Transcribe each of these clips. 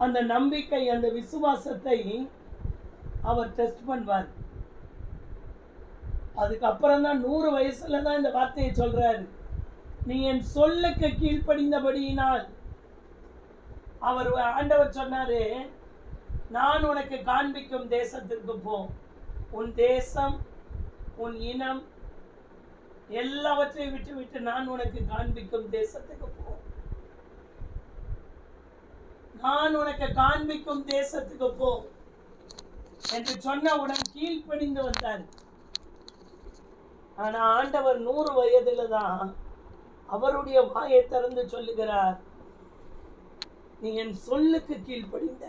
அந்த நம்பிக்கை, அந்த விசுவாசத்தை அவர் டெஸ்ட் பண்ணுவார். அதுக்கப்புறம் தான் 100 வயசுல தான் இந்த வார்த்தையை சொல்றாரு, நீ என் சொல்லுக்கு கீழ்ப்படிந்தபடியினால். ஆண்டவர் சொன்னாரு, நான் உனக்கு காண்பிக்கும் தேசத்திற்கு போ. உன் தேசம், உன் இனம் எல்லாவற்றையும் விட்டு நான் உனக்கு காண்பிக்கும் தேசத்துக்கு போ. நான் உனக்கு காண்பிக்கும் தேசத்துக்கு போ என்று சொன்னவுடன் கீழ்ப்படிந்து வந்தார். ஆனா ஆண்டவர் 100 வயதுல தான் அவருடைய வாயை திறந்து சொல்லுகிறார், நீ என் சொல்லுக்கு கீழ்ப்படிந்த,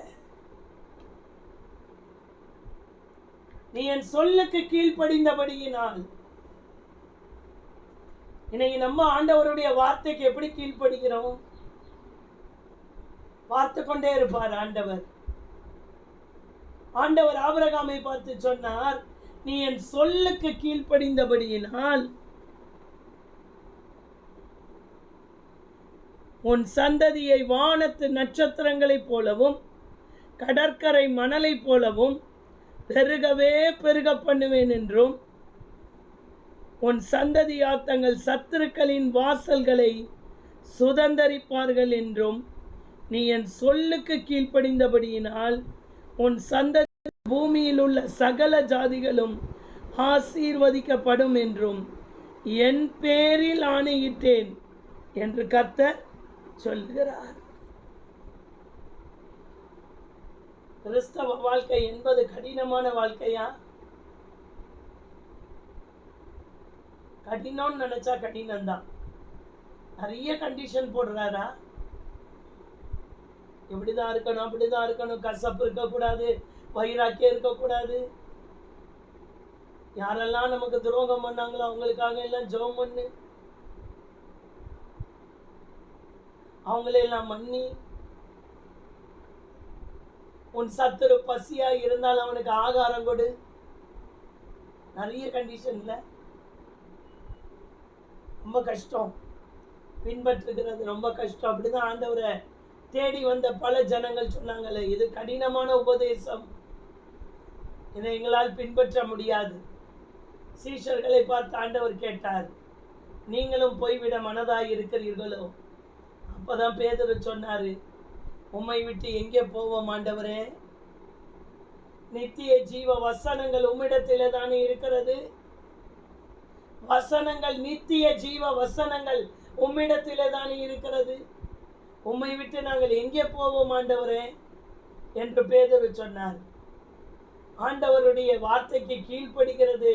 நீ என் சொல்லுக்கு கீழ்ப்படிந்தபடியினால். இன்னைக்கு நம்ம ஆண்டவருடைய வார்த்தைக்கு எப்படி கீழ்ப்படுகிறோம்? பார்த்து கொண்டே இருப்பார் ஆண்டவர். ஆண்டவர் ஆபிரகாமை பார்த்து சொன்னார், நீ என் சொல்லுக்கு கீழ்ப்படிந்தபடியினால் உன் சந்ததியை வானத்து நட்சத்திரங்களைப் போலவும் கடற்கரை மணலை போலவும் பெருகவே பெருக பண்ணுவேன் என்றும், உன் சந்ததியார் தங்கள் சத்துருக்களின் வாசல்களை சுதந்தரிப்பார்கள் என்றும், நீ என் சொல்லுக்கு கீழ்ப்படிந்தபடியினால் உன் சந்ததி பூமியில் உள்ள சகல ஜாதிகளும் ஆசீர்வதிக்கப்படும் என்றும் என் பேரில் ஆணையிட்டேன் என்று கர்த்தர் சொல்கிறார். கிறிஸ்தவ வாழ்க்கை என்பது கடினமான வாழ்க்கையா? கடினம்னு நினைச்சா கடினம்தான். நிறைய கண்டிஷன் போடுறாரா? இப்படிதான் இருக்கணும், அப்படிதான் இருக்கணும், கசப்பு இருக்கக்கூடாது, வைராக்கியம் இருக்கக்கூடாது, யாரெல்லாம் நமக்கு துரோகம் பண்ணாங்களோ அவங்களுக்காக எல்லாம் ஜெபம் பண்ணு, அவங்களெல்லாம் மன்னி, உன் சத்துரு பசியா இருந்தால் அவனுக்கு ஆகாரம் கொடு. நிறைய கண்டிஷன்ல ரொம்ப கஷ்டம், பின்பற்றுகிறது ரொம்ப கஷ்டம். அப்படிதான் ஆண்டவரை தேடி வந்த பல ஜனங்கள் சொன்னாங்களே, இது கடினமான உபதேசம், இதை எங்களால் பின்பற்ற முடியாது. சீஷர்களை பார்த்து ஆண்டவர் கேட்டார், நீங்களும் போய்விட மனதாய் இருக்கிறீர்களோ? அப்பதான் பேதுரு சொன்னாரு, உம்மை விட்டு எங்கே போவோம் ஆண்டவரே? நித்திய ஜீவ வசனங்கள் உம்மிடத்திலே தானே இருக்கிறது. வசனங்கள், நித்திய ஜீவ வசனங்கள் உம்மிடத்திலே தானே இருக்கிறது. உம்மை விட்டு நாங்கள் எங்கே போவோம் ஆண்டவரே என்று பேதுரு சொன்னார். ஆண்டவருடைய வார்த்தைக்கு கீழ்ப்படுகிறது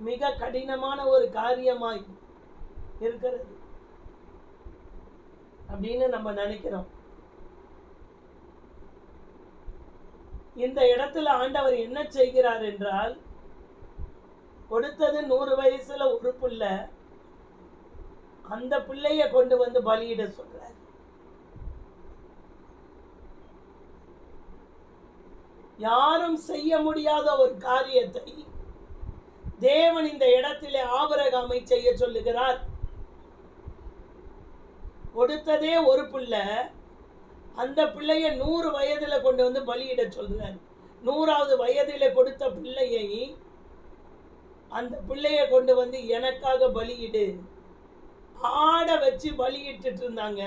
மிக கடினமான ஒரு காரியமாய் இருக்கிறது அப்படின்னு நம்ம நினைக்கிறோம். இந்த இடத்துல ஆண்டவர் என்ன செய்கிறார் என்றால், கொடுத்தது 100 வயசுல ஒரு பிள்ளை, அந்த பிள்ளைய கொண்டு வந்து பலியிட சொல்றார். யாரும் செய்ய முடியாத ஒரு காரியத்தை தேவன் இந்த இடத்திலே ஆபிரகாமை செய்ய சொல்லுகிறார். கொடுத்ததே ஒரு பிள்ளை, அந்த பிள்ளைய 100 வயதுல கொண்டு வந்து பலியிட சொல்றார். 100வது வயதில கொடுத்த பிள்ளையை, அந்த பிள்ளைய கொண்டு வந்து எனக்காக பலியிடு, ஆட வச்சு பலியிட்டு இருந்தாங்க.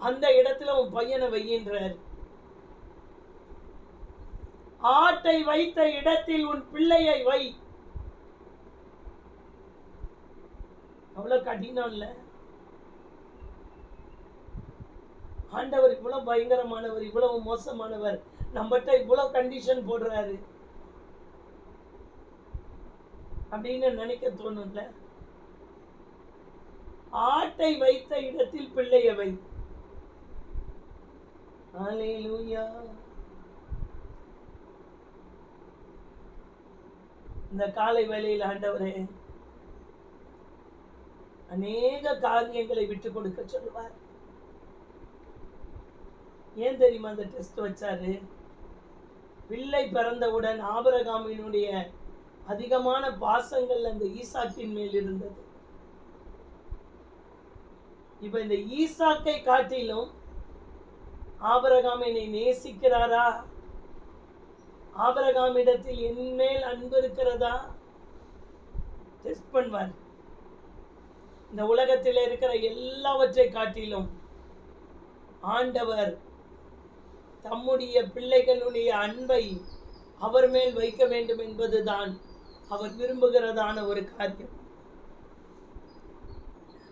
அந்த இடத்துல உன் பையனை வையின்றார். ஆட்டை வைத்த இடத்தில் உன் பிள்ளையை வை. அவ்வளவு கடினம் இல்ல? ஆண்டவர் இவ்வளவு பயங்கரமானவர், இவ்வளவு மோசமானவர், நம்மகிட்ட இவ்வளவு கண்டிஷன் போடுறாரு அப்படின்னு நினைக்க தோணும்ல? ஆட்டை வைத்த இடத்தில் பிள்ளையை வை. ஹல்லேலூயா. இந்த காலை வேளையில் ஆண்டவரே அநேக காரியங்களை விட்டு கொடுக்க சொல்லுவார். ஏன் தெரியுமா அந்த டெஸ்ட் வச்சாரு? பிள்ளை பிறந்தவுடன் ஆபிரகாமினுடைய அதிகமான பாசங்கள் அந்த ஈசாக்கின் மேல் இருந்தது. இப்ப இந்த ஈசாக்கை காட்டிலும் ஆபிரகாம் என்னை நேசிக்கிறாரா? ஆபிரகாமிடத்தில் என் மேல் அன்பு இருக்கிறதா? டெஸ்ட் பண்ணுவார். இந்த உலகத்தில் இருக்கிற எல்லாவற்றை காட்டிலும் ஆண்டவர் தம்முடைய பிள்ளைகளுடைய அன்பை அவர் மேல் வைக்க வேண்டும் என்பதுதான் அவர் விரும்புகிறதான ஒரு காரியம்.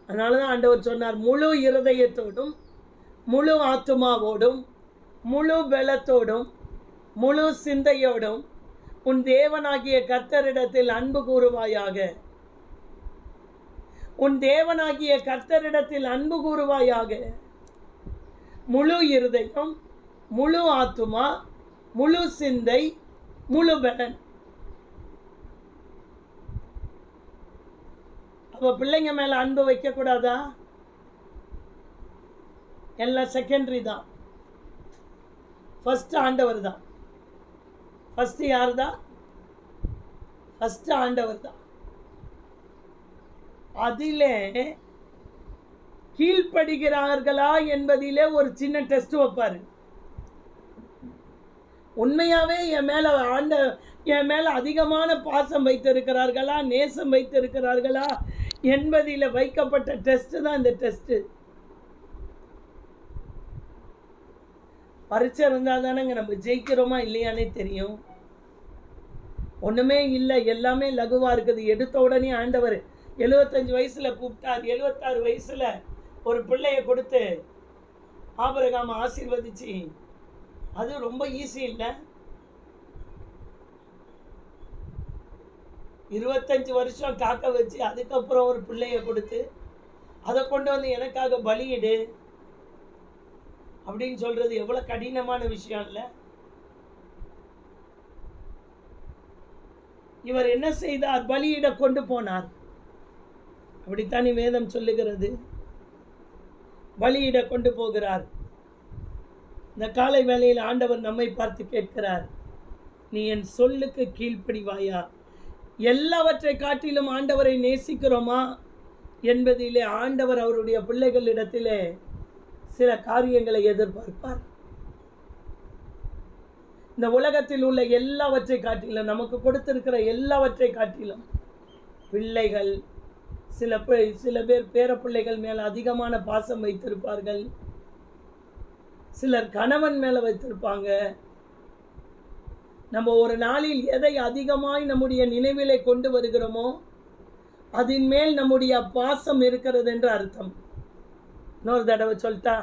அதனாலதான் ஆண்டவர் சொன்னார், முழு இருதயத்தோடும் முழு ஆத்துமாவோடும் முழு பலத்தோடும் முழு சிந்தையோடும் உன் தேவனாகிய கர்த்தரிடத்தில் அன்பு கூறுவாயாக. உன் தேவனாகிய கர்த்தரிடத்தில் அன்பு கூறுவாயாக. முழு இருதயம், முழு ஆத்துமா, முழு சிந்தை, முழு பலன். அப்ப பிள்ளைங்க மேல அன்பு வைக்க கூடாதா? எல்லாம் செகண்டரி தான். ஃபர்ஸ்ட் ஆண்டவர் தான். ஃபர்ஸ்ட் யார் தான்? ஃபர்ஸ்ட் ஆண்டவர் தான். அதிலே கீழ்ப்படுகிறார்களா என்பதிலே ஒரு சின்ன டெஸ்ட் வைப்பாரு. உண்மையாவே என் மேல அதிகமான பாசம் வைத்திருக்கிறார்களா, நேசம் வைத்திருக்கிறார்களா என்பதில் வைக்கப்பட்ட டெஸ்ட் தான் இந்த டெஸ்ட். பரீட்சை இருந்தால் தானேங்க நம்ம ஜெயிக்கிறோமா இல்லையானே தெரியும். ஒண்ணுமே இல்லை, எல்லாமே லகுவா இருக்குது. எடுத்த உடனே ஆண்டவர் 75 வயசுல கூப்பிட்டார். 76 வயசுல ஒரு பிள்ளைய கொடுத்து ஆபிரகாம் ஆசீர்வதிச்சு, அது ரொம்ப ஈஸி இல்லை. 25 வருஷம் காக்க வச்சு அதுக்கப்புறம் ஒரு பிள்ளைய கொடுத்து அதை கொண்டு வந்து எனக்காக பலியிடு அப்படின்னு சொல்றது எவ்வளவு கடினமான விஷயம் இல்ல? இவர் என்ன செய்தார்? பலியிட கொண்டு போனார். அப்படித்தானே வேதம் சொல்லுகிறது. பலியிட கொண்டு போகிறார். இந்த காலை வேளையில் ஆண்டவர் நம்மை பார்த்து கேட்கிறார், நீ என் சொல்லுக்கு கீழ்ப்படிவாயா? எல்லாவற்றை காட்டிலும் ஆண்டவரை நேசிக்கிறோமா என்பதிலே ஆண்டவர் அவருடைய பிள்ளைகளிடத்திலே சில காரியங்களை எதிர்பார்ப்பார். இந்த உலகத்தில் உள்ள எல்லாவற்றை காட்டிலும், நமக்கு கொடுத்திருக்கிற எல்லாவற்றை காட்டிலும், பிள்ளைகள் சில பேர் பேர பிள்ளைகள் மேல அதிகமான பாசம் வைத்திருப்பார்கள். சிலர் கணவன் மேல வைத்திருப்பாங்க. நம்ம ஒரு நாளில் எதை அதிகமாய் நம்முடைய நினைவிலே கொண்டு வருகிறோமோ அதன் மேல் நம்முடைய பாசம் இருக்கிறது என்று அர்த்தம். இன்னொரு தடவை சொல்லிட்டா,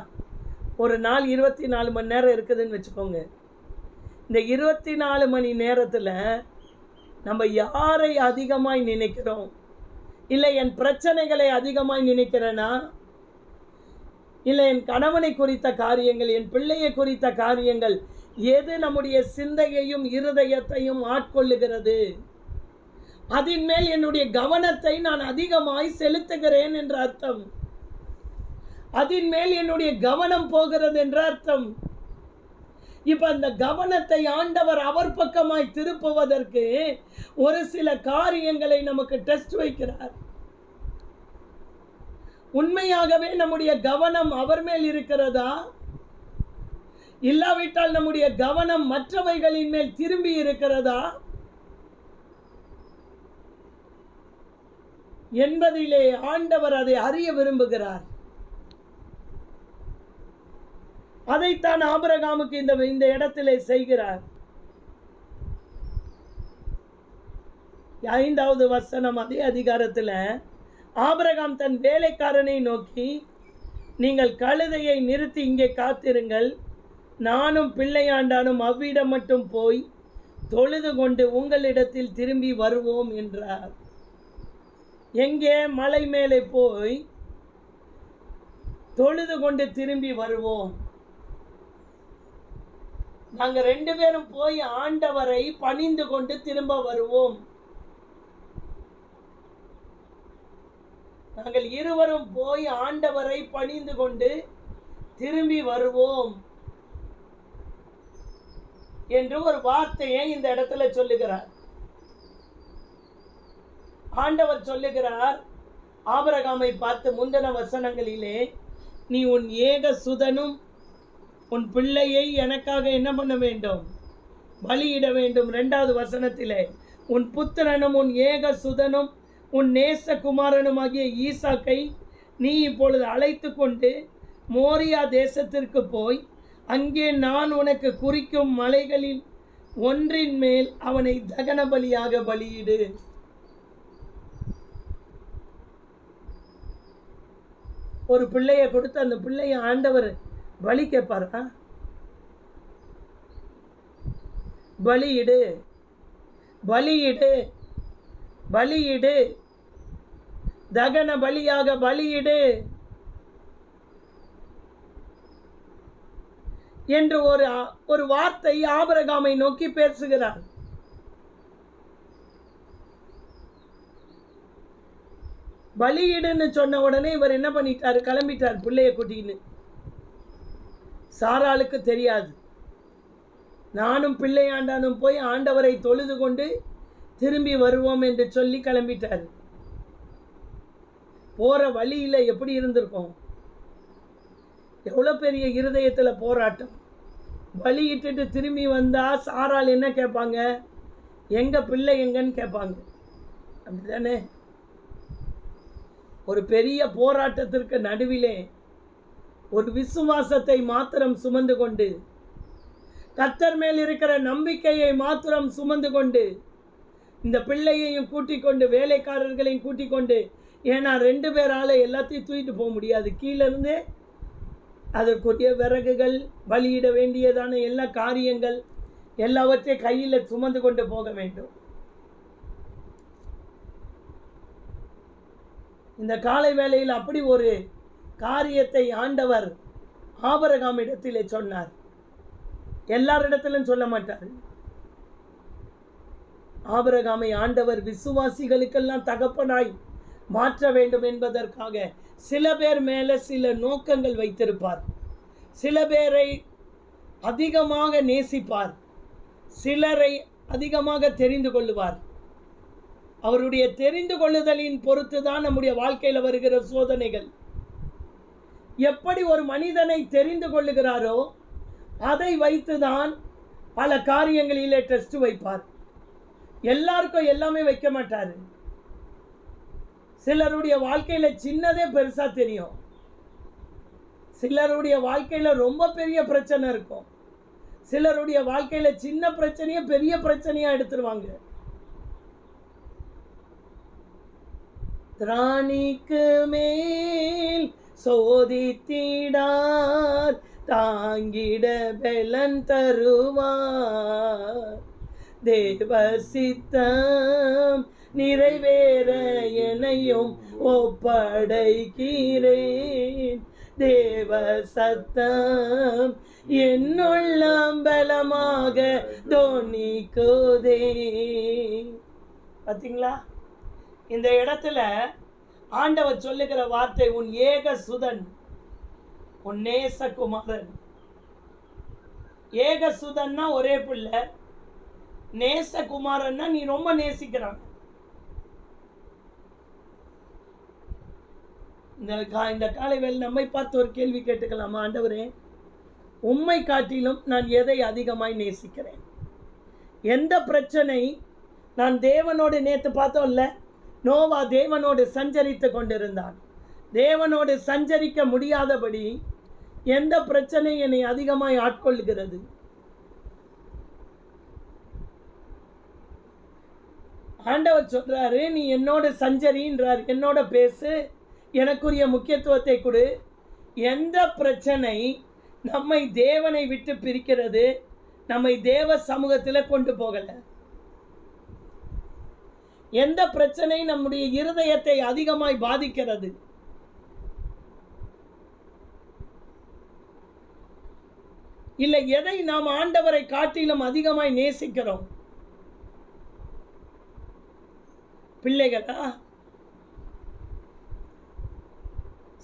ஒரு நாள் 24 மணி நேரம் இருக்குதுன்னு வச்சுக்கோங்க. இந்த 24 மணி நேரத்துல நம்ம யாரை அதிகமாய் நினைக்கிறோம்? இல்லை என் பிரச்சனைகளை அதிகமாய் நினைக்கிறேனா? இல்லை என் கணவனை குறித்த காரியங்கள், என் பிள்ளையை குறித்த காரியங்கள், எது நம்முடைய சிந்தையையும் இருதயத்தையும் ஆட்கொள்ளுகிறது? அதன் மேல் என்னுடைய கவனத்தை நான் அதிகமாய் செலுத்துகிறேன் என்ற அர்த்தம். அதன் மேல் என்னுடைய கவனம் போகிறது என்ற அர்த்தம். இப்ப அந்த கவனத்தை ஆண்டவர் அவர் பக்கமாய் திருப்புவதற்கு ஒரு சில காரியங்களை நமக்கு டெஸ்ட் வைக்கிறார். உண்மையாகவே நம்முடைய கவனம் அவர் மேல் இருக்கிறதா? இல்லாவிட்டால் நம்முடைய கவனம் மற்றவைகளின் மேல் திரும்பி இருக்கிறதா என்பதிலே ஆண்டவர் அதை அறிய விரும்புகிறார். அதைத்தான் ஆபிரகாமுக்கு இந்த இடத்திலே செய்கிறார். 5வது வசனம் அதே அதிகாரத்தில், ஆபிரகாம் தன் வேலைக்காரனை நோக்கி, நீங்கள் கழுதையை நிறுத்தி இங்கே காத்திருங்கள், நானும் பிள்ளையாண்டானும் அவ்விடம் மட்டும் போய் தொழுது கொண்டு உங்களிடத்தில் திரும்பி வருவோம் என்றார். எங்கே? மலை மேலே போய் தொழுது கொண்டு திரும்பி வருவோம். நாங்க 2 பேரும் போய் ஆண்டவரை பணிந்து கொண்டு திரும்ப வருவோம். நாங்கள் இருவரும் போய் ஆண்டவரை பணிந்து கொண்டு திரும்பி வருவோம் என்று ஒரு வார்த்தையை இந்த இடத்துல சொல்லுகிறார். ஆண்டவர் சொல்லுகிறார் ஆபிரகாமை பார்த்து, முந்தின வசனங்களிலே, நீ உன் ஏக சுதனும் உன் பிள்ளையை எனக்காக என்ன பண்ண வேண்டும்? பலியிட வேண்டும். 2வது வசனத்திலே, உன் புத்திரனும் உன் ஏக சுதனும் உன் நேசகுமாரனுமாகிய ஈசாக்கை நீ இப்பொழுது அழைத்து கொண்டு மோரியா தேசத்திற்கு போய் அங்கே நான் உனக்கு குறிக்கும் மலைகளில் ஒன்றின் மேல் அவனை தகன பலியாக பலியிடு. ஒரு பிள்ளைய கொடுத்து அந்த பிள்ளைய ஆண்டவர் பலி கேட்பாரா? பலியிடு, பலியிடு, பலியிடு, தகன பலியாக பலியிடு என்று ஒரு வார்த்தை ஆபிரகாமை நோக்கி பேசுகிறார். பலியிடுன்னு சொன்ன உடனே இவர் என்ன பண்ணிட்டாரு? கிளம்பிட்டார் பிள்ளைய கூட்டின்னு. சாராளுக்கு தெரியாது. நானும் பிள்ளையாண்டானும் போய் ஆண்டவரை தொழுது கொண்டு திரும்பி வருவோம் என்று சொல்லி கிளம்பிட்டார். போற வழியில எப்படி இருந்திருக்கும்? எவ்வளவு பெரிய இருதயத்துல போராட்டம். பலியிட்டு திரும்பி வந்தா சாராள் என்ன கேட்பாங்க? எங்க பிள்ளை எங்கன்னு கேட்பாங்க. அப்படித்தானே? ஒரு பெரிய போராட்டத்திற்கு நடுவிலே ஒரு விசுவாசத்தை மாத்திரம் சுமந்து கொண்டு, கர்த்தர் மேல் இருக்கிற நம்பிக்கையை மாத்திரம் சுமந்து கொண்டு, இந்த பிள்ளையையும் கூட்டிக் கொண்டு வேலைக்காரர்களையும் கூட்டிக் கொண்டு, ஏன்னா 2 பேரால எல்லாத்தையும் தூக்கிட்டு போக முடியாது. கீழே இருந்து அதற்குரிய விறகுகள், பலியிட வேண்டியதான எல்லா காரியங்கள் எல்லாவற்றையும் கையில் சுமந்து கொண்டு போக வேண்டும். இந்த காலை வேளையில் அப்படி ஒரு காரியத்தை ஆண்டவர் ஆபிரகாமிடத்திலே சொன்னார். எல்லாரிடத்திலும் சொல்ல மாட்டார். ஆபிரகாமை ஆண்டவர் விசுவாசிகளுக்கெல்லாம் தகப்பனாய் மாற்ற வேண்டும் என்பதற்காக சில பேர் மேல சில நோக்கங்கள் வைத்திருப்பார். சில பேரை அதிகமாக நேசிப்பார், சிலரை அதிகமாக தெரிந்து கொள்ளுவார். அவருடைய தெரிந்து கொள்ளுதலின் பொறுத்து தான் நம்முடைய வாழ்க்கையில் வருகிற சோதனைகள். எப்படி ஒரு மனிதனை தெரிந்து கொள்ளுகிறாரோ அதை வைத்துதான் பல காரியங்களிலே டெஸ்ட் வைப்பார். எல்லாருக்கும் எல்லாமே வைக்க மாட்டாரு. சிலருடைய வாழ்க்கையில சின்னதே பெருசா தெரியும். சிலருடைய வாழ்க்கையில ரொம்ப பெரிய பிரச்சனை இருக்கும். சிலருடைய வாழ்க்கையில சின்ன பிரச்சனையை பெரிய பிரச்சனையா எடுத்துருவாங்க. திராணிக்கு மேல் சோதித்திடார், தாங்கிட பலன் தருவார். தேவ சித்தம் நிறைவேற என்னையும் ஒப்படைக்கிறேன். தேவ சத்தம் என்னுள்ளம் பலமாக தோணிக்குதே. பார்த்தீங்களா? இந்த இடத்துல ஆண்டவர் சொல்லுகிற வார்த்தை, உன் ஏக சுதன், உன் நேசகுமாரன். ஏக சுதன்னா ஒரே பிள்ளை, நேசகுமாரன்னா நீ ரொம்ப நேசிக்கிறான். இந்த காலை வேளை நம்மை பார்த்து ஒரு கேள்வி கேட்டுக்கலாமா? ஆண்டவரே, உம்மை காட்டிலும் நான் எதை அதிகமாய் நேசிக்கிறேன்? எந்த பிரச்சனை நான் தேவனோடு, நேற்று பார்த்தோம்ல, நோவா தேவனோடு சஞ்சரித்து கொண்டிருந்தான். தேவனோடு சஞ்சரிக்க முடியாதபடி எந்த பிரச்சனை என்னை அதிகமாய் ஆட்கொள்கிறது? ஆண்டவர் சொல்றாரு, நீ என்னோட சஞ்சரின்றார், என்னோட பேசு, எனக்குரிய முக்கியத்துவத்தை கொடு. எந்த பிரச்சனை நம்மை தேவனை விட்டு பிரிக்கிறது, நம்மை தேவ சமூகத்தில் கொண்டு போகல? எந்த பிரச்சனை நம்முடைய இருதயத்தை அதிகமாய் பாதிக்கிறது? இல்லை, எதை நாம் ஆண்டவரை காட்டிலும் அதிகமாய் நேசிக்கிறோம்? பிள்ளைகளா?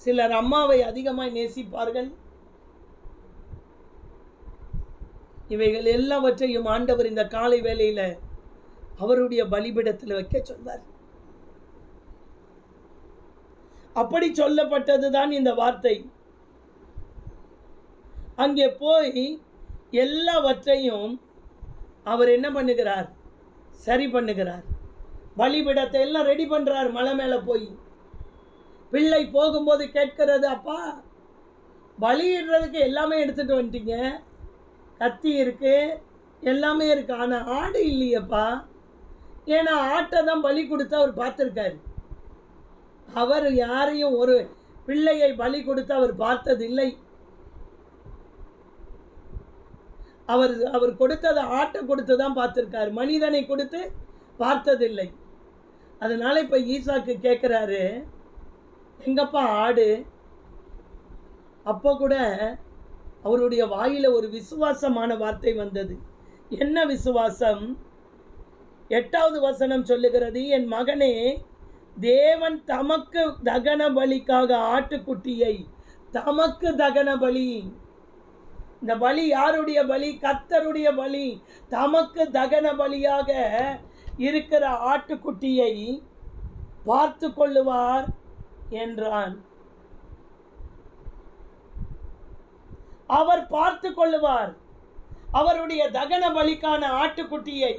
சிலர் அம்மாவை அதிகமாய் நேசிப்பார்கள். இவைகள் எல்லாவற்றையும் ஆண்டவர் இந்த காலை வேளையில அவருடைய பலிபீடத்தில் வைக்க சொன்னார். அப்படி சொல்லப்பட்டதுதான் இந்த வார்த்தை. அங்கே போய் எல்லாவற்றையும் அவர் என்ன பண்ணுகிறார்? சரி பண்ணுகிறார். பலிபீடத்தை எல்லாம் ரெடி பண்றார். மலை மேல போய் பிள்ளை போகும்போது கேட்கிறது, அப்பா பலியிடுறதுக்கு எல்லாமே எடுத்துட்டு வந்துட்டீங்க, கத்தி இருக்கு, எல்லாமே இருக்கு, ஆனா ஆடு இல்லையப்பா. ஏன்னா ஆட்டை தான் பலி கொடுத்து அவர் பார்த்திருக்காரு. அவர் யாரையும் ஒரு பிள்ளையை பலி கொடுத்து அவர் பார்த்ததில்லை. அவர் கொடுத்ததை ஆட்டை கொடுத்து தான் பார்த்திருக்காரு, மனிதனை கொடுத்து பார்த்ததில்லை. அதனால இப்ப ஈசாக்கு கேட்கிறாரு, எங்கப்பா ஆடு? அப்போ கூட அவருடைய வாயில ஒரு விசுவாசமான வார்த்தை வந்தது. என்ன விசுவாசம்? 8வது வசனம் சொல்லுகிறது, என் மகனே, தேவன் தமக்கு தகன பலிக்காக ஆட்டுக்குட்டியை, தமக்கு தகன பலி, இந்த பலி யாருடைய பலி? கர்த்தருடைய பலி. தமக்கு தகன பலியாக இருக்கிற ஆட்டுக்குட்டியை பார்த்து கொள்ளுவார் என்றான். அவர் பார்த்து கொள்ளுவார். அவருடைய தகன பலிக்கான ஆட்டுக்குட்டியை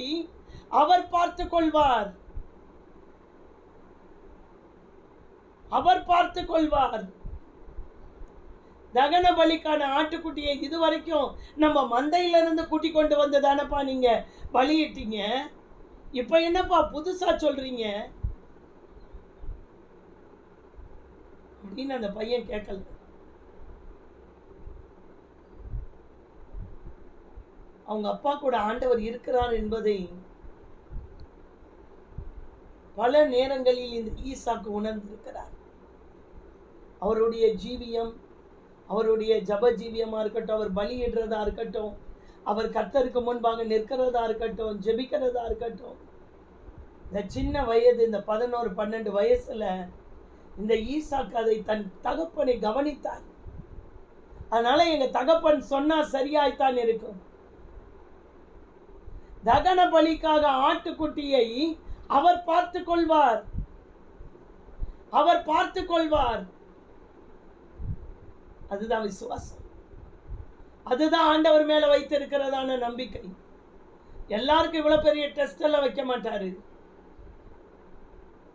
அவர் பார்த்து கொள்வார். அவர் பார்த்து கொள்வார். தகன பலிக்கான ஆட்டுக்குட்டியை இதுவரைக்கும் நம்ம மந்தையிலிருந்து கூட்டி கொண்டு வந்து தானப்பா நீங்க பலியிட்டீங்க. இப்ப என்னப்பா புதுசா சொல்றீங்க அப்படின்னு அந்த பையன் கேட்கல. அவங்க அப்பா கூட ஆண்டவர் இருக்கிறார் என்பதை பல நேரங்களில் இந்த ஈசாக்கு உணர்ந்திருக்கிறார். அவருடைய ஜீவியம், அவருடைய ஜப ஜீவியமா இருக்கட்டும், அவர் பலியிடுறதா இருக்கட்டும், அவர் கர்த்தருக்கு முன்பாக நிற்கிறதா இருக்கட்டும், ஜெபிக்கிறதா இருக்கட்டும், இந்த சின்ன வயது, இந்த 11-12 வயசுல இந்த ஈசாக்கு அதை தன் தகப்பனை கவனித்தார். அதனால எங்க தகப்பன் சொன்னா சரியாய்த்தான் இருக்கும். தகன பலிக்காக ஆட்டுக்குட்டியை அவர் பார்த்து கொள்வார். அவர் பார்த்து கொள்வார். அதுதான் விசுவாசம். அதுதான் ஆண்டவர் மேல வைத்திருக்கிறதான நம்பிக்கை. எல்லாருக்கும் இவ்வளவு பெரிய டெஸ்ட் எல்லாம் வைக்க மாட்டாரு.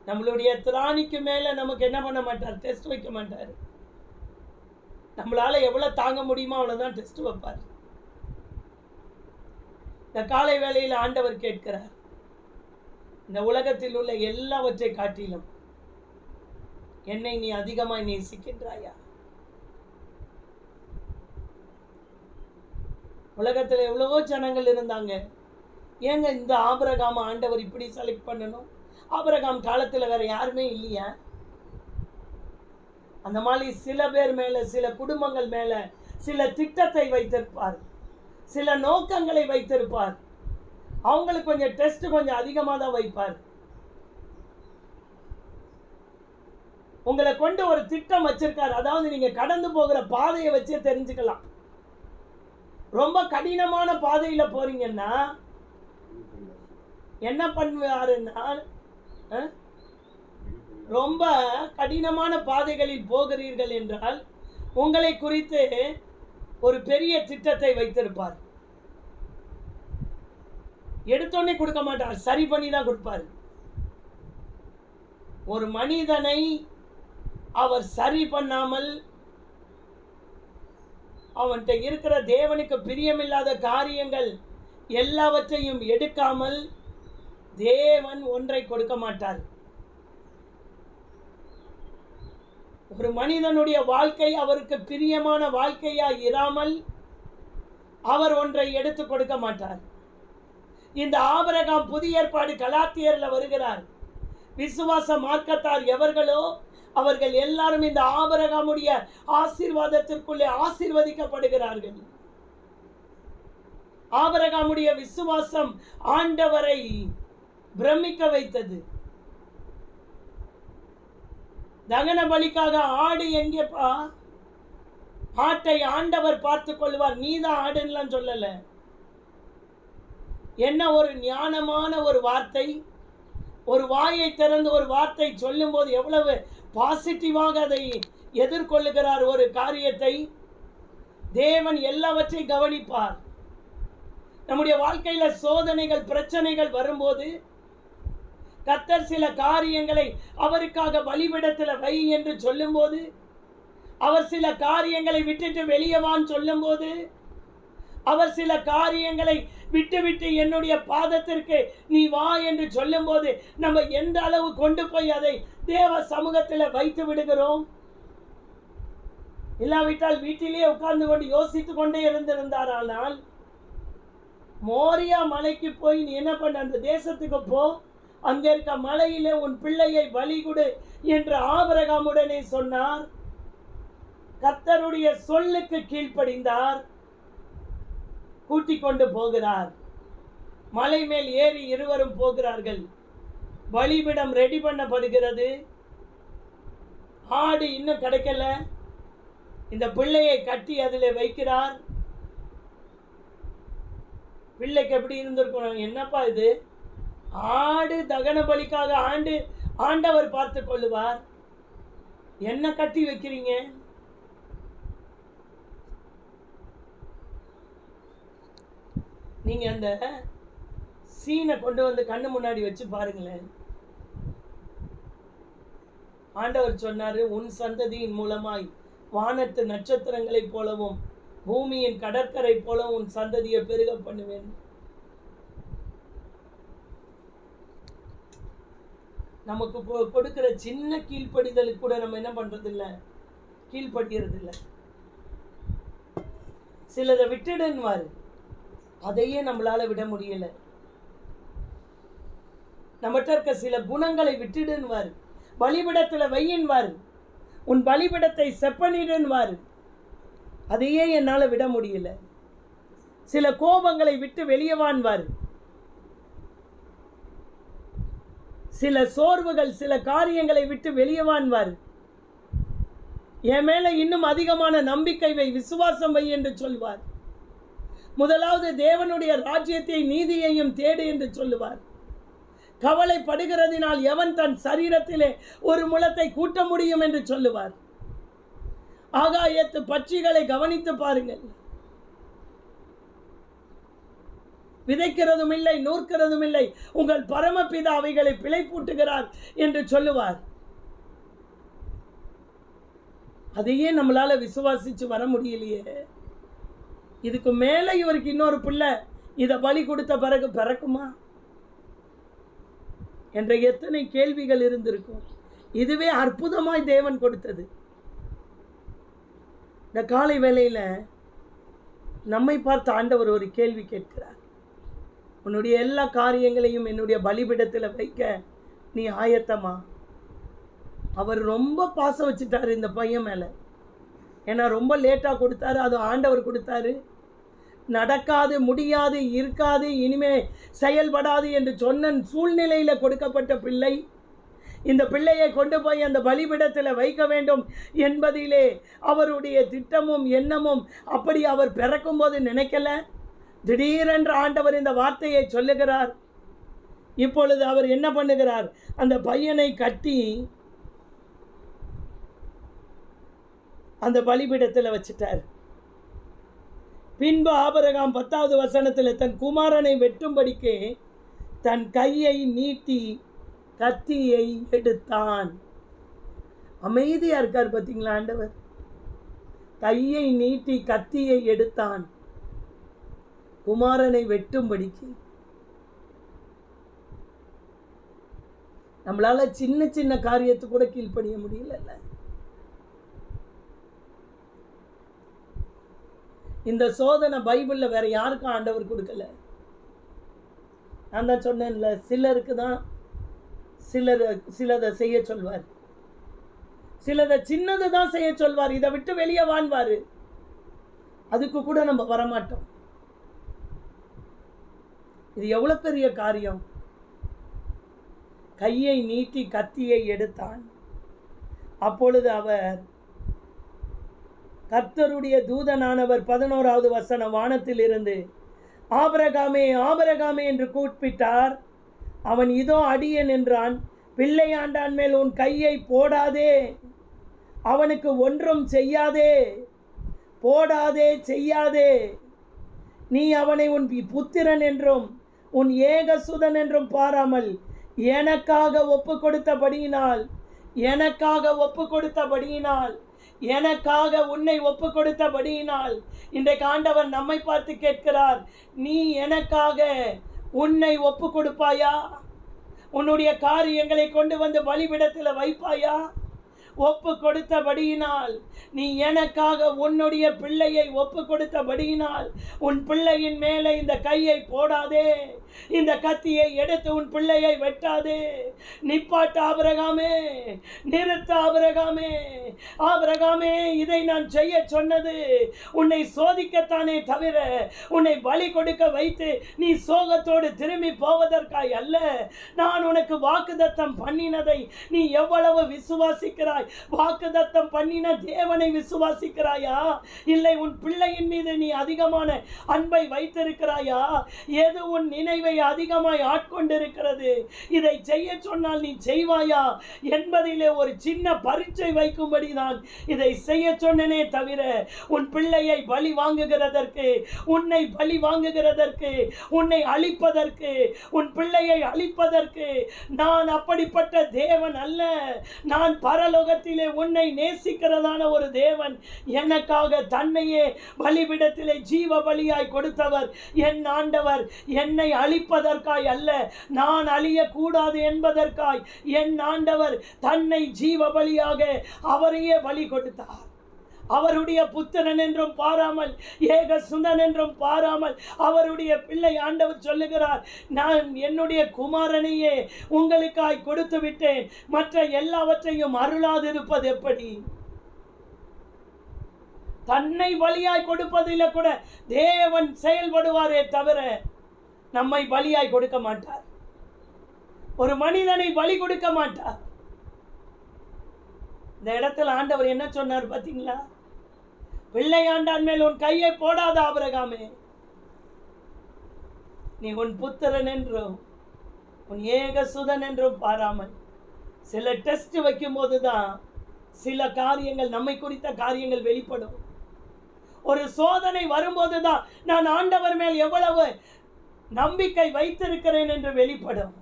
நம்மளுடைய திராணிக்கு மேல நமக்கு என்ன பண்ண மாட்டார்? டெஸ்ட் வைக்க மாட்டாரு. நம்மளால எவ்வளவு தாங்க முடியுமோ அவ்வளவுதான் டெஸ்ட் வைப்பார். இந்த காலை வேளையில் ஆண்டவர் கேட்கிறார், இந்த உலகத்தில் உள்ள எல்லாவற்றை காட்டிலும் என்னை நீ அதிகமாய் நேசிக்கின்றாயா? உலகத்துல எவ்வளவோ ஜனங்கள் இருந்தாங்க. ஏங்க இந்த ஆபிரகாம் ஆண்டவர் இப்படி செலக்ட் பண்ணணும்? ஆபிரகாம் காலத்துல வேற யாருமே இல்லையா? அந்த மாதிரி சில பேர் மேல, சில குடும்பங்கள் மேல சில திட்டத்தை வைத்திருப்பார், சில நோக்கங்களை வைத்திருப்பார். அவங்களுக்கு கொஞ்சம் டெஸ்ட் கொஞ்சம் அதிகமா தான் வைப்பார். உங்களை கொண்டு ஒரு திட்டம் வச்சிருக்காரு. அதாவது நீங்க கடந்து போகிற பாதையை வச்சே தெரிஞ்சுக்கலாம். ரொம்ப கடினமான பாதையில போறீங்கன்னா என்ன பண்ணுவாருன்னா, ரொம்ப கடினமான பாதைகளில் போகிறீர்கள் என்றால் உங்களை குறித்து ஒரு பெரிய திட்டத்தை வைத்திருப்பார். எடுத்தோடனே கொடுக்க மாட்டார், சரி பண்ணி தான் கொடுப்பார். ஒரு மனிதனை அவர் சரி பண்ணாமல், அவன்கிட்ட இருக்கிற தேவனுக்கு பிரியமில்லாத காரியங்கள் எல்லாவற்றையும் எடுக்காமல் தேவன் ஒன்றை கொடுக்க மாட்டார். ஒரு மனிதனுடைய வாழ்க்கை அவருக்கு பிரியமான வாழ்க்கையா இராமல் அவர் ஒன்றை எடுத்து கொடுக்க மாட்டார். இந்த ஆபிரகாம் புதிய ஏற்பாடு கலாத்தியர்ல வருகிறார். விசுவாச மார்க்கத்தார் எவர்களோ அவர்கள் எல்லாரும் இந்த ஆபிரகாமுடைய ஆசீர்வாதத்திற்குள்ளே ஆசீர்வதிக்கப்படுகிறார்கள். ஆபிரகாமுடைய விசுவாசம் ஆண்டவரை பிரமிக்க வைத்தது. தகன பலிக்காக ஆடு எங்கேப்பா? ஆட்டை ஆண்டவர் பார்த்து கொள்வார். நீதான் ஆடுன்னு சொல்லல. என்ன ஒரு ஞானமான ஒரு வார்த்தை! ஒரு வாயை திறந்து ஒரு வார்த்தை சொல்லும் போது எவ்வளவு பாசிட்டிவாக அதை எதிர்கொள்ளுகிறார் ஒரு காரியத்தை. தேவன் எல்லாவற்றையும் கவனிப்பார். நம்முடைய வாழ்க்கையில சோதனைகள், பிரச்சனைகள் வரும்போது கர்த்தர் சில காரியங்களை அவருக்காக பலிபீடத்தில் வை என்று சொல்லும்போது, அவர் சில காரியங்களை விட்டுட்டு வெளியே வான்னு சொல்லும்போது, அவர் சில காரியங்களை விட்டு என்னுடைய பாதத்திற்கு நீ வா என்று சொல்லும்போது, நம்ம எந்த அளவு கொண்டு போய் அதை தேவ சமூகத்தில் வைத்து விடுகிறோம். இல்லாவிட்டால் வீட்டிலேயே உட்கார்ந்து கொண்டு யோசித்து கொண்டே இருந்திருந்தாரானால், மோரியா மலைக்கு போய் நீ என்ன பண்ண, அந்த தேசத்துக்கு போ, அங்க இருக்க மலையிலே உன் பிள்ளையை பலி கொடு என்று ஆபிரகாமுடனே சொன்னார். கர்த்தருடைய சொல்லுக்கு கீழ்ப்படிந்தார். கூட்டிக் கொண்டு போகிறார். மலை மேல் ஏறி இருவரும் போகிறார்கள். பலிபீடம் ரெடி பண்ணப்படுகிறது. ஆடு இன்னும் கிடைக்கல. இந்த பிள்ளையை கட்டி அதில் வைக்கிறார். பிள்ளைக்கு எப்படி இருந்திருக்கணும், என்னப்பா இது, ஆடு தகன பலிக்காக ஆண்டவர் பார்த்து கொள்ளுவார், என்ன கட்டி வைக்கிறீங்க? நீங்க அந்த சீனை கொண்டு வந்து கண்ணு முன்னாடி வச்சு பாருங்களேன். ஆண்டவர் சொன்னாரு, உன் சந்ததியின் மூலமாய் வானத்து நட்சத்திரங்களைப் போலவும் பூமியின் கடற்கரை போல உன் சந்ததியை பெருக பண்ணுவேன். நமக்கு கொடுக்கிற சின்ன கீழ்ப்படிதலுக்கு கூட நம்ம என்ன பண்றது இல்லை, கீழ்படுகிறது இல்லை. சிலதை விட்டுடுன்னுவாரு, அதையே நம்மளால விட முடியல. நம்மகிட்ட இருக்க சில குணங்களை விட்டுடுன்னுவாரு. பலிபீடத்துல வையின்வாரு, உன் பலிபீடத்தை செப்பனிடுன்வாரு, அதையே என்னால விட முடியல. சில கோபங்களை விட்டு வெளியே வான்வார். சில சோர்வுகள், சில காரியங்களை விட்டு வெளியே வான்வார். என் மேல இன்னும் அதிகமான நம்பிக்கை வை, விசுவாசம் வை என்று சொல்வார். முதலாவது தேவனுடைய ராஜ்யத்தை நீதியையும் தேடு என்று சொல்லுவார். கவலைப்படுகிறதினால் எவன் தன் சரீரத்திலே ஒரு முழத்தை கூட்ட முடியும் என்று சொல்லுவார். ஆகாயத்து பட்சிகளை கவனித்து பாருங்கள், விதைக்கிறதும் இல்லை, நூற்கிறதும் இல்லை, உங்கள் பரமபிதா அவைகளை பிழைப்பூட்டுகிறார் என்று சொல்லுவார். அதையே நம்மளால விசுவாசிச்சு வர முடியலையே. இதுக்கு மேல இவருக்கு இன்னொரு பிள்ளை இதை பலி கொடுத்த பிறகு பிறக்குமா என்ற எத்தனை கேள்விகள் இருந்திருக்கும். இதுவே அற்புதமாய் தேவன் கொடுத்தது. இந்த காலை வேளையில நம்மை பார்த்து ஆண்டவர் ஒரு கேள்வி கேட்கிறார். உன்னுடைய எல்லா காரியங்களையும் என்னுடைய பலிபீடத்தில் வைக்க நீ ஆயத்தமா? அவர் ரொம்ப பாசம் வச்சுட்டாரு இந்த பையன் மேல. ஏன்னா ரொம்ப லேட்டா கொடுத்தாரு, அது ஆண்டவர் கொடுத்தாரு. நடக்காது, முடியாது, இருக்காது, இனிமே செயல்படாது என்று சொன்ன சூழ்நிலையில கொடுக்கப்பட்ட பிள்ளை. இந்த பிள்ளையை கொண்டு போய் அந்த பலிபீடத்தில் வைக்க வேண்டும் என்பதிலே அவருடைய திட்டமும் எண்ணமும் அப்படி அவர் பிறக்கும் போது நினைக்கல. திடீரென்று ஆண்டவர் இந்த வார்த்தையை சொல்லுகிறார். இப்பொழுது அவர் என்ன பண்ணுகிறார், அந்த பையனை கட்டி அந்த பலிபீடத்தில் வச்சிட்டார். பின்பு ஆபிரகாம் 10வது வசனத்தில் தன் குமாரனை வெட்டும்படிக்கு தன் கையை நீட்டி கத்தியை எடுத்தான். அமைதியா இருக்கார் பார்த்தீங்களா ஆண்டவர்? கையை நீட்டி கத்தியை எடுத்தான் குமாரனை வெட்டும்படிக்கு. நம்மளால சின்ன சின்ன காரியத்தை கூட கீழ்ப்படிய முடியல. இந்த சோதனை பைபிள்ல வேற யாருக்கும் ஆண்டவர் கொடுக்கல. நான் தான் சொன்னேன்ல, சிலருக்கு தான் சிலதை செய்ய சொல்வார், சிலதை சின்னது தான் செய்ய சொல்வார். இதை விட்டு வெளியே வாழ்வாரு, அதுக்கு கூட நம்ம வரமாட்டோம். இது எவ்வளவு பெரிய காரியம். கையை நீட்டி கத்தியை எடுத்தான். அப்பொழுது அவர் கர்த்தருடைய தூதனானவர் 11வது வசனம் வானத்தில் இருந்து ஆபிரகாமே ஆபிரகாமே என்று கூப்பிட்டார். அவன் இதோ அடியேன் என்றான். பிள்ளையாண்டான் மேல் உன் கையை போடாதே, அவனுக்கு ஒன்றும் செய்யாதே, போடாதே, செய்யாதே. நீ அவனை உன் புத்திரன் என்றும் உன் ஏகசுதன் என்றும் பாராமல் எனக்காக ஒப்பு கொடுத்தபடியினால் எனக்காக உன்னை ஒப்பு கொடுத்தபடியினால் இன்றைக்கு ஆண்டவர் நம்மை பார்த்து கேட்கிறார், நீ எனக்காக உன்னை ஒப்பு கொடுப்பாயா? உன்னுடைய காரியங்களை கொண்டு வந்து பலிபீடத்தில் வைப்பாயா? ஒப்பு கொடுத்தபடியினால், நீ எனக்காக உன்னுடைய பிள்ளையை ஒப்பு கொடுத்தபடியினால், உன் பிள்ளையின் மேலே இந்த கையை போடாதே, இந்த கத்தியை எடுத்து உன் பிள்ளையை வெட்டாதே. நிப்பாட்ட ஆபிரகாமே, நிறுத்த ஆபிரகாமே. ஆபிரகாமே, இதை நான் செய்ய சொன்னது உன்னை சோதிக்கத்தானே தவிர உன்னை பலி கொடுக்க வைத்து நீ சோகத்தோடு திரும்பி போவதற்காய் அல்ல. நான் உனக்கு வாக்குத்தத்தம் பண்ணினதை நீ எவ்வளவு விசுவாசிக்கிறாய்? வாக்குத்தத்தம் பண்ணின தேவனை விசுவாசிக்கிறாயா? இல்லை உன் பிள்ளையின் மீது நீ அதிகமான அன்பை வைத்திருக்கிறாயா? எது உன் நினைவை அதிகமாய் ஆட்கொண்டிருக்கிறது? இதை செய்ய சொன்னால் நீ செய்வாயா என்பதிலே ஒரு சின்ன பரீட்சை வைக்கும்படி நான் இதை செய்ய சொன்னனே தவிர உன் பிள்ளையை பலி வாங்குகிறதற்கு, உன்னை பலி வாங்குகிறதற்கு, உன்னை அழிப்பதற்கு, உன் பிள்ளையை அழிப்பதற்கு நான் அப்படிப்பட்ட தேவன் அல்ல. நான் பரலோக உன்னை நேசிக்கிறதான ஒரு தேவன். எனக்காக தன்னையே பலிபீடத்திலே ஜீவ பலியாய் கொடுத்தவர் என் ஆண்டவர். என்னை அழிப்பதற்காய் அல்ல, நான் அழியக்கூடாது என்பதற்காய் என் ஆண்டவர் தன்னை ஜீவ பலியாக அவரையே பலி கொடுத்தார். அவருடைய புத்திரன் என்றும் பாராமல், ஏகசுதன் என்றும் பாராமல் அவருடைய பிள்ளை. ஆண்டவர் சொல்லுகிறார், நான் என்னுடைய குமாரனையே உங்களுக்காய் கொடுத்து விட்டேன், மற்ற எல்லாவற்றையும் அருளாதிருப்பது எப்படி? தன்னை பலியாய் கொடுப்பதில் கூட தேவன் செயல்படுவாரே தவிர நம்மை பலியாய் கொடுக்க மாட்டார். ஒரு மனிதனை பலி கொடுக்க மாட்டார். இந்த இடத்துல ஆண்டவர் என்ன சொன்னார் பார்த்தீங்களா? பிள்ளையாண்டான் மேல் உன் கையை போடாத ஆபிரகாமே, நீ உன் புத்திரன் என்றும் உன் ஏகசுதன் என்றும் பாராமல். சில டெஸ்ட் வைக்கும் போதுதான் சில காரியங்கள், நம்மை குறித்த காரியங்கள் வெளிப்படும். ஒரு சோதனை வரும்போதுதான் நான் ஆண்டவர் மேல் எவ்வளவு நம்பிக்கை வைத்திருக்கிறேன் என்று வெளிப்படும்.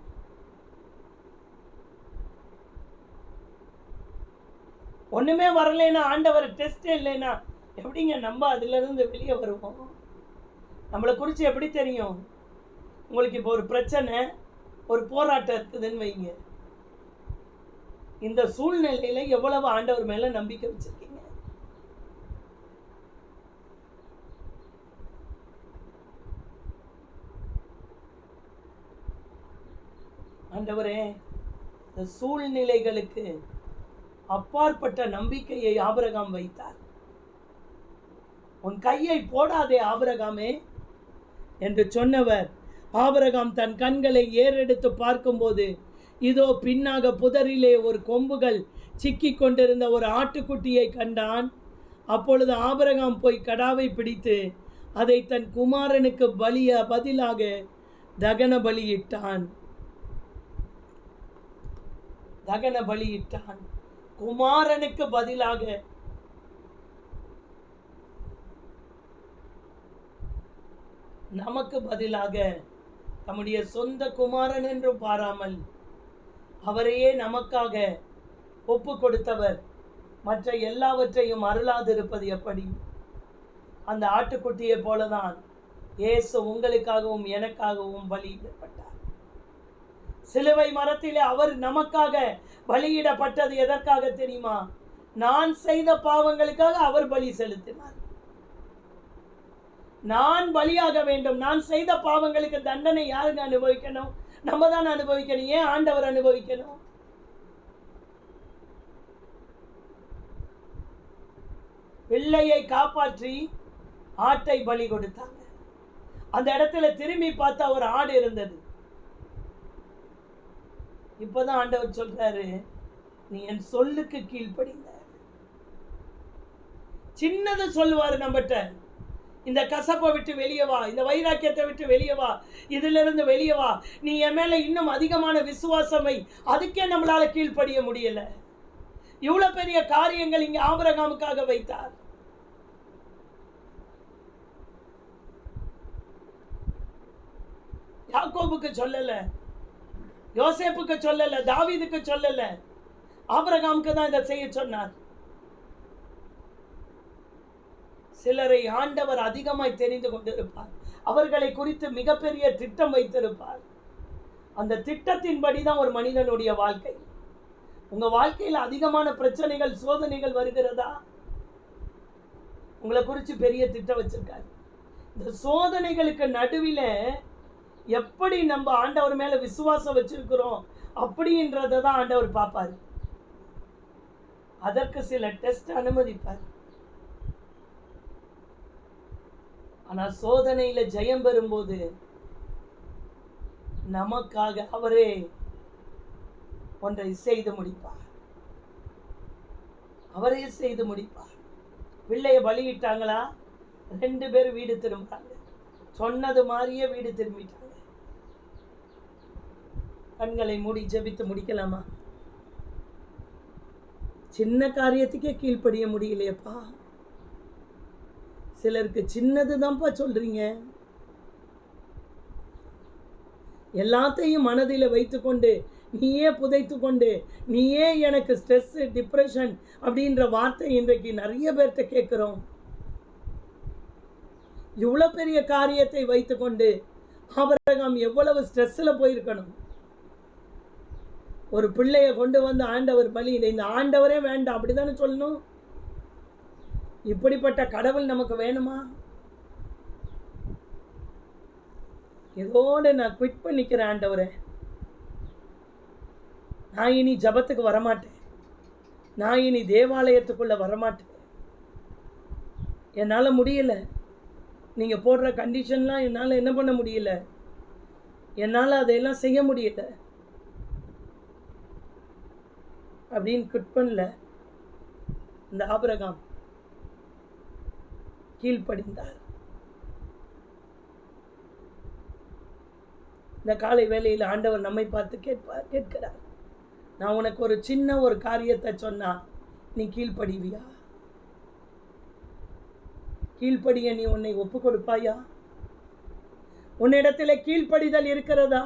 ஒண்ணுமே வரலைன்னா, ஆண்டவர் டெஸ்ட் இல்லைன்னா எப்படிங்க நம்ம அதுல இருந்து வெளியே வருவோம்? நம்மளை குறித்து எப்படி தெரியும்? உங்களுக்கு இப்போ ஒரு பிரச்சனை, ஒரு போராட்டம் இருக்குதுன்னு வைங்க. இந்த சூழ்நிலையில எவ்வளவு ஆண்டவர் மேல நம்பிக்கை வச்சிருக்கீங்க? ஆண்டவரே, இந்த சூழ்நிலைகளுக்கு அப்பாற்பட்ட நம்பிக்கையை ஆபிரகாம் வைத்தார். உன் கையை போடாதே ஆபிரகாமே என்று சொன்னவர், ஆபிரகாம் தன் கண்களை ஏறெடுத்து பார்க்கும்போது இதோ பின்னாக புதரிலே ஒரு கொம்புகள் சிக்கி கொண்டிருந்த ஒரு ஆட்டுக்குட்டியை கண்டான். அப்பொழுது ஆபிரகாம் போய் கடாவை பிடித்து அதை தன் குமாரனுக்கு பதிலாக தகன பலியிட்டான். குமாரனுக்கு பதிலாக. நமக்கு பதிலாக தம்முடைய சொந்த குமாரன் என்று பாராமல் அவரையே நமக்காக ஒப்பு கொடுத்தவர் மற்ற எல்லாவற்றையும் அருளாதிருப்பது எப்படி? அந்த ஆட்டுக்குட்டியை போலதான் இயேசு உங்களுக்காகவும் எனக்காகவும் பலியிடப்பட்டார். சிலுவை மரத்திலே அவர் நமக்காக பலியிடப்பட்டது எதற்காக தெரியுமா? நான் செய்த பாவங்களுக்காக அவர் பலி செலுத்தினார். நான் பலியாக வேண்டும். நான் செய்த பாவங்களுக்கு தண்டனை யாருங்க அனுபவிக்கணும்? நம்ம தான் அனுபவிக்கணும். ஏன் ஆண்டவர் அனுபவிக்கணும்? பிள்ளையை காப்பாற்றி ஆட்டை பலி கொடுத்தாங்க. அந்த இடத்துல திரும்பி பார்த்தா ஒரு ஆடு இருந்தது. இப்பதான் ஆண்டவர் சொல்றாரு, நீ என் சொல்லுக்கு கீழ்ப்படிந்த. சின்னது சொல்லுவாரு நம்மகிட்ட, இந்த கசப்பை விட்டு வெளியே வா, இந்த வைராக்கியத்தை விட்டு வெளியே வா, இதுல இருந்து வெளியே வா, நீ என் மேல இன்னும் அதிகமான விசுவாசமை. அதுக்கே நம்மளால கீழ்ப்படிய முடியல. இவ்வளவு பெரிய காரியங்கள் இங்க ஆபிரகாமுக்காக வைத்தார். யாக்கோபுக்கு சொல்லல, யோசேப்புக்கு சொல்லல, தாவீதுக்கு சொல்லல, ஆபிரகாமுக்கு தான் இதை செய்ய சொன்னார். சிலரை ஆண்டவர் அதிகமாய் தெரிந்து கொண்டிருப்பார். அவர்களை குறித்து மிகப்பெரிய திட்டம் வைத்திருப்பார். அந்த திட்டத்தின்படிதான் ஒரு மனிதனுடைய வாழ்க்கை. உங்க வாழ்க்கையில அதிகமான பிரச்சனைகள், சோதனைகள் வருகிறதா? உங்களை குறித்து பெரிய திட்டம் வச்சிருக்காரு. இந்த சோதனைகளுக்கு நடுவில எப்படி நம்ம ஆண்டவர் மேல விசுவாசம் வச்சிருக்கிறோம் அப்படின்றத தான் ஆண்டவர் பார்ப்பாரு. அதற்கு சில டெஸ்ட் அனுமதிப்பார். ஆனா சோதனையில ஜெயம் பெறும்போது நமக்காக அவரே ஒன்றை செய்து முடிப்பார். அவரே செய்து முடிப்பார். பிள்ளைய பலியிட்டாங்களா? 2 பேர் வீடு திரும்புறாங்க. சொன்னது மாதிரியே வீடு திரும்பிட்டாங்க. கண்களை மூடி ஜெபித்து முடிக்கலாமா? சின்ன காரியத்துக்கே கீழ்ப்படிய முடியலையப்பா. சிலருக்கு சின்னதுதான்ப்பா சொல்றீங்க. எல்லாத்தையும் மனதில் வைத்துக்கொண்டு, நீயே புதைத்து கொண்டு, நீயே எனக்கு ஸ்ட்ரெஸ், டிப்ரெஷன் அப்படின்ற வார்த்தை இன்றைக்கு நிறைய பேர்கிட்ட கேட்கிறோம். இவ்வளவு பெரிய காரியத்தை வைத்துக்கொண்டு ஆபிரகாம் எவ்வளவு ஸ்ட்ரெஸ்ல போயிருக்கணும். ஒரு பிள்ளைய கொண்டு வந்து ஆண்டவர் பலியிட, இந்த ஆண்டவரே வேண்டாம் அப்படித்தானே சொல்லணும். இப்படிப்பட்ட கடவுள் நமக்கு வேணுமா? இதோட நான் குவிட் பண்ணிக்கிறேன் ஆண்டவரே, நான் இனி ஜபத்துக்கு வரமாட்டேன், நான் இனி தேவாலயத்துக்குள்ள வரமாட்டேன், என்னால முடியல, நீங்க போடுற கண்டிஷன்லாம் என்னால என்ன பண்ண முடியல, என்னால அதையெல்லாம் செய்ய முடியல அப்படின்னு குவிட் பண்ணல. இந்த ஆபிரகாம் கீழ்ப்படிந்தார். இந்த காலை வேளையில் ஆண்டவர் நம்மை பார்த்து கேட்கிறார், நான் உனக்கு ஒரு சின்ன ஒரு காரியத்தை சொன்னா நீ கீழ்ப்படிவியா? கீழ்ப்படிய நீ உன்னை ஒப்பு கொடுப்பாயா? உன்னிடத்துல கீழ்ப்படிதல் இருக்கிறதா?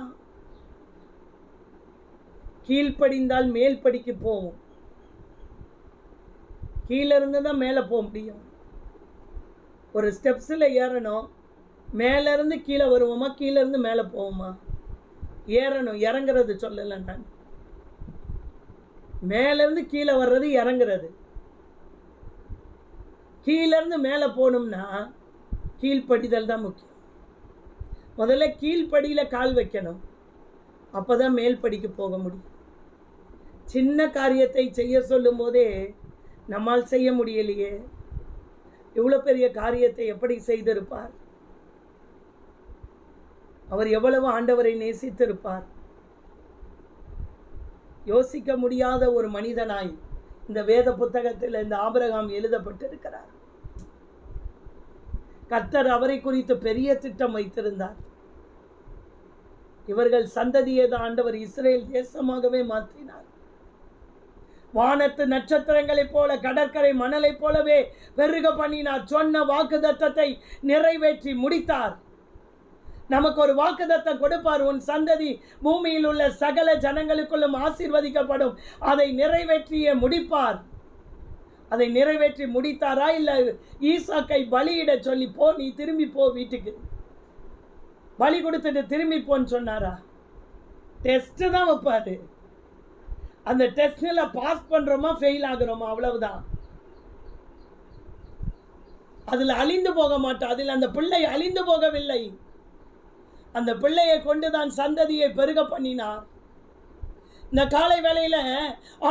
கீழ்ப்படிந்தால் மேல் படிக்கு போவோம். கீழே இருந்து தான் மேலே போக முடியும். ஒரு ஸ்டெப்ஸில் ஏறணும், மேலே இருந்து கீழே வருவோமா, கீழே இருந்து மேலே போவோமா? ஏறணும், இறங்குறது சொல்லலை நான். மேலேருந்து கீழே வர்றது இறங்குறது. கீழேருந்து மேலே போகணும்னா கீழ்ப்படிதல் தான் முக்கியம். முதல்ல கீழ்ப்படியில் கால் வைக்கணும், அப்போ தான் மேல் படிக்கு போக முடியும். சின்ன காரியத்தை செய்ய சொல்லும் போதே நம்மால் செய்ய முடியலையே, இவ்வளோ பெரிய காரியத்தை எப்படி செய்திருப்பார்? அவர் எவ்வளவு ஆண்டவரை நேசித்திருப்பார்? யோசிக்க முடியாத ஒரு மனிதனாய் இந்த வேத புத்தகத்தில் இந்த ஆபிரகாம் எழுதப்பட்டிருக்கிறார். கர்த்தர் அவரை குறித்து பெரிய திட்டம் வைத்திருந்தார். இவர்கள் சந்ததியை தான் ஆண்டவர் இஸ்ரேல் தேசமாகவே மாற்றினார். வானத்து நட்சத்திரங்களைப் போல, கடற்கரை மணலை போலவே பெருக பண்ணினார். சொன்ன வாக்குத்தத்தத்தை நிறைவேற்றி முடித்தார். நமக்கு ஒரு வாக்குத்தத்தம் கொடுப்பார், உன் சந்ததி பூமியில் உள்ள சகல ஜனங்களுக்குள்ளும் ஆசீர்வதிக்கப்படும். அதை நிறைவேற்றியே முடிப்பார். அதை நிறைவேற்றி முடித்தாரா? இல்ல ஈசாக்கை பலியிட சொல்லி, போ நீ திரும்பி போ வீட்டுக்கு, பலி கொடுத்துட்டு திரும்பி போன்னு சொன்னாரா? டெஸ்ட் தான் வைப்பாரு. அந்த டெஸ்ட்ல பாஸ் பண்றோமா ஃபெயில் ஆகுறோமா, அவ்வளவுதான். அதுல அழிந்து போக மாட்டோம். அதில் அந்த பிள்ளை அழிந்து போகவில்லை. அந்த பிள்ளையை கொண்டுதான் சந்ததியை பெருக பண்ணினார். இந்த காலை வேளையில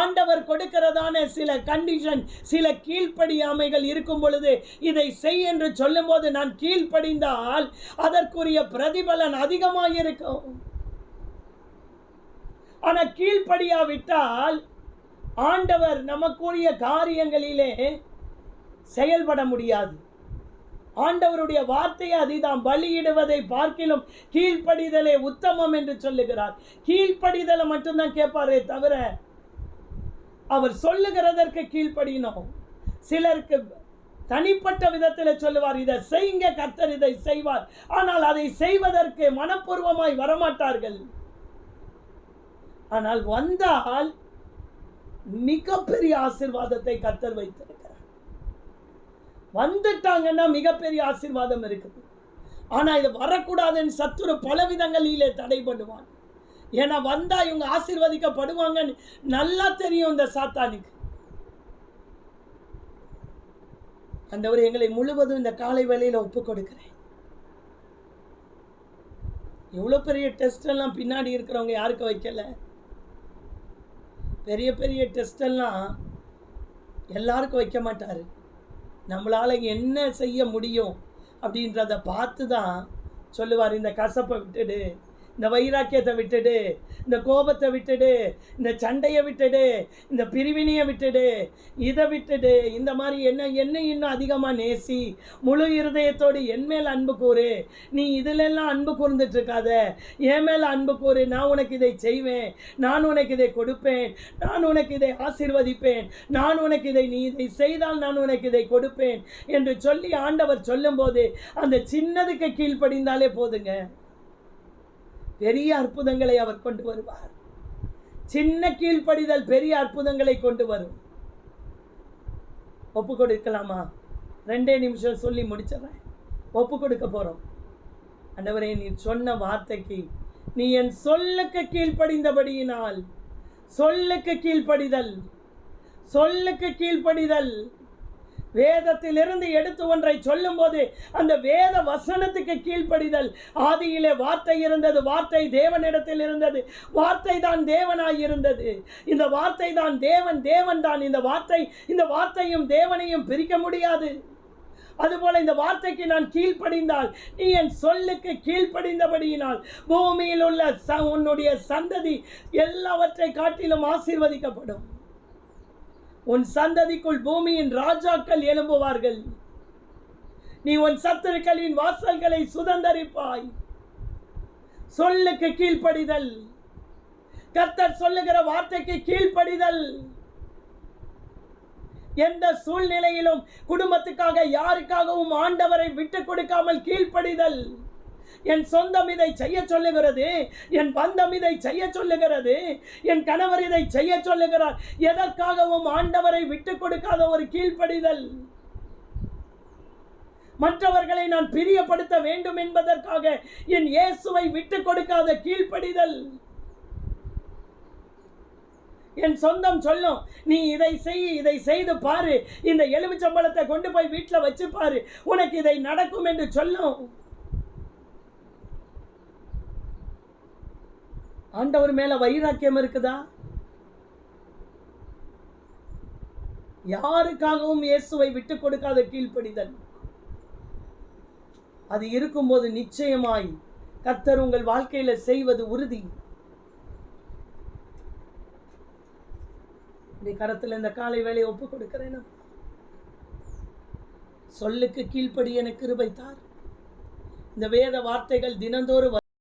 ஆண்டவர் கொடுக்கிறதான சில கண்டிஷன், சில கீழ்ப்படியாமைகள் இருக்கும் பொழுது, இதை செய் என்று சொல்லும் போது நான் கீழ்ப்படிந்தால் அதற்குரிய பிரதிபலன் அதிகமாக இருக்கும். ஆனா கீழ்ப்படியாவிட்டால் ஆண்டவர் நமக்குரிய காரியங்களிலே செயல்பட முடியாது. ஆண்டவருடைய வார்த்தையை அதுதான், பலியிடுவதை பார்க்கிலும் கீழ்ப்படிதலே உத்தமம் என்று சொல்லுகிறார். கீழ்ப்படிதலை மட்டும்தான் கேட்பாரே தவிர அவர் சொல்லுகிறதற்கு கீழ்ப்படியணும். சிலருக்கு தனிப்பட்ட விதத்தில் சொல்லுவார், இதை செய்யுங்க, கர்த்தர் இதை செய்வார். ஆனால் அதை செய்வதற்கு மனப்பூர்வமாய் வரமாட்டார்கள். ஆனால் வந்தால் மிகப்பெரிய ஆசீர்வாதத்தை கர்த்தர் வைத்திருக்கிறார். வந்துட்டாங்கன்னா மிகப்பெரிய ஆசீர்வாதம் இருக்குது. ஆனா இது வரக்கூடாதுன்னு சத்துரு பல விதங்களிலே தடை பண்ணுவான். ஏன்னா வந்தா இவங்க ஆசீர்வதிக்கப்படுவாங்கன்னு நல்லா தெரியும் இந்த சாத்தானுக்கு. ஆண்டவர், எங்களை முழுவதும் இந்த காலை வேளையில ஒப்பு கொடுக்கிறேன். எவ்வளவு பெரிய டெஸ்ட் எல்லாம் பின்னாடி இருக்கிறவங்க யாருக்கு வைக்கல? பெரிய பெரிய டெஸ்ட் எல்லாம் எல்லாருக்கும் வைக்க மாட்டாரு. நம்மளால என்ன செய்ய முடியும் அப்படின்றத பார்த்து தான் சொல்லுவார், இந்த கசப்பை விட்டுடு, இந்த வைராக்கியத்தை விட்டுடு, இந்த கோபத்தை விட்டுடு, இந்த சண்டையை விட்டுடு, இந்த பிரிவினையை விட்டுடு, இதை விட்டுடு, இந்த மாதிரி என்ன இன்னும் அதிகமாக நேசி, முழு இருதயத்தோடு என் மேல் அன்பு கூறு, நீ இதிலெல்லாம் அன்பு கூர்ந்துட்டு இருக்காத, என் மேல் அன்பு கூறு, நான் உனக்கு இதை செய்வேன், நான் உனக்கு இதை கொடுப்பேன், நான் உனக்கு இதை ஆசீர்வதிப்பேன், நான் உனக்கு இதை, நீ இதை செய்தால் நான் உனக்கு இதை கொடுப்பேன் என்று சொல்லி ஆண்டவர் சொல்லும்போது அந்த சின்னதுக்கு கீழ்ப்படிந்தாலே போதுங்க, பெரிய அற்புதங்களை அவர் கொண்டு வருவார். சின்ன கீழ்ப்படிதல் பெரிய அற்புதங்களை கொண்டு வரும். ஒப்பு கொடுக்கலாமா? 2 நிமிஷம் சொல்லி முடிச்சிடறேன். ஒப்பு கொடுக்க போறோம். ஆண்டவரே, நீ சொன்ன வார்த்தைக்கு, நீ என் சொல்லுக்கு கீழ்ப்படிந்தபடியினால், சொல்லுக்கு கீழ்ப்படிதல், சொல்லுக்கு கீழ்ப்படிதல், வேதத்திலிருந்து எடுத்து ஒன்றை சொல்லும் போது அந்த வேத வசனத்துக்கு கீழ்ப்படிதல். ஆதியிலே வார்த்தை இருந்தது, வார்த்தை தேவனிடத்தில் இருந்தது, வார்த்தை தான் தேவனாய் இருந்தது, இந்த வார்த்தை தான் தேவன், தேவன் தான் இந்த வார்த்தை, இந்த வார்த்தையும் தேவனையும் பிரிக்க முடியாது. அதுபோல இந்த வார்த்தைக்கு நான் கீழ்ப்படிந்தால், நீ என் சொல்லுக்கு கீழ்ப்படிந்தபடியினால் பூமியில் உள்ள உன்னுடைய சந்ததி எல்லாவற்றை காட்டிலும் ஆசீர்வதிக்கப்படும். உன் சந்ததிக்குள் பூமியின் ராஜாக்கள் எழும்புவார்கள். நீ உன் சத்துருக்களின் வாசல்களை சுதந்தரிப்பாய். சொல்லுக்கு கீழ்ப்படிதல், கர்த்தர் சொல்லுகிற வார்த்தைக்கு கீழ்ப்படிதல். எந்த சூழ்நிலையிலும் குடும்பத்துக்காக யாருக்காகவும் ஆண்டவரை விட்டு கொடுக்காமல் கீழ்ப்படிதல். என் சொந்தம் இதை செய்ய சொல்லுகிறது, என் பந்தம் இதை செய்ய சொல்லுகிறது, என் கணவர் இதை செய்ய சொல்லுகிறார், எதற்காகவும் ஆண்டவரை விட்டு கொடுக்காத ஒரு கீழ்ப்படிதல். மற்றவர்களை நான் பிரியப்படுத்த வேண்டும் என்பதற்காக என் இயேசுவை விட்டு கொடுக்காத கீழ்ப்படிதல். என் சொந்தம் சொல்லும், நீ இதை செய், இதை செய்து பாரு, இந்த எலுமிச்சம்பழத்தை கொண்டு போய் வீட்டில் வச்சு பாரு, உனக்கு இதை நடக்கும் என்று சொல்லும். ஆண்டவர் மேல வைராக்கியம் இருக்குதா? யாருக்காகவும் இயேசுவை விட்டு கொடுக்காத கீழ்ப்படிதல். அது இருக்கும்போது நிச்சயமாய் கர்த்தர் உங்கள் வாழ்க்கையில செய்வது உறுதி. கரத்தில் இந்த காலை வேளையை ஒப்பு கொடுக்கிறேன். சொல்லுக்கு கீழ்ப்படி எனக்கு கிருபை தார். இந்த வேத வார்த்தைகள் தினந்தோறும்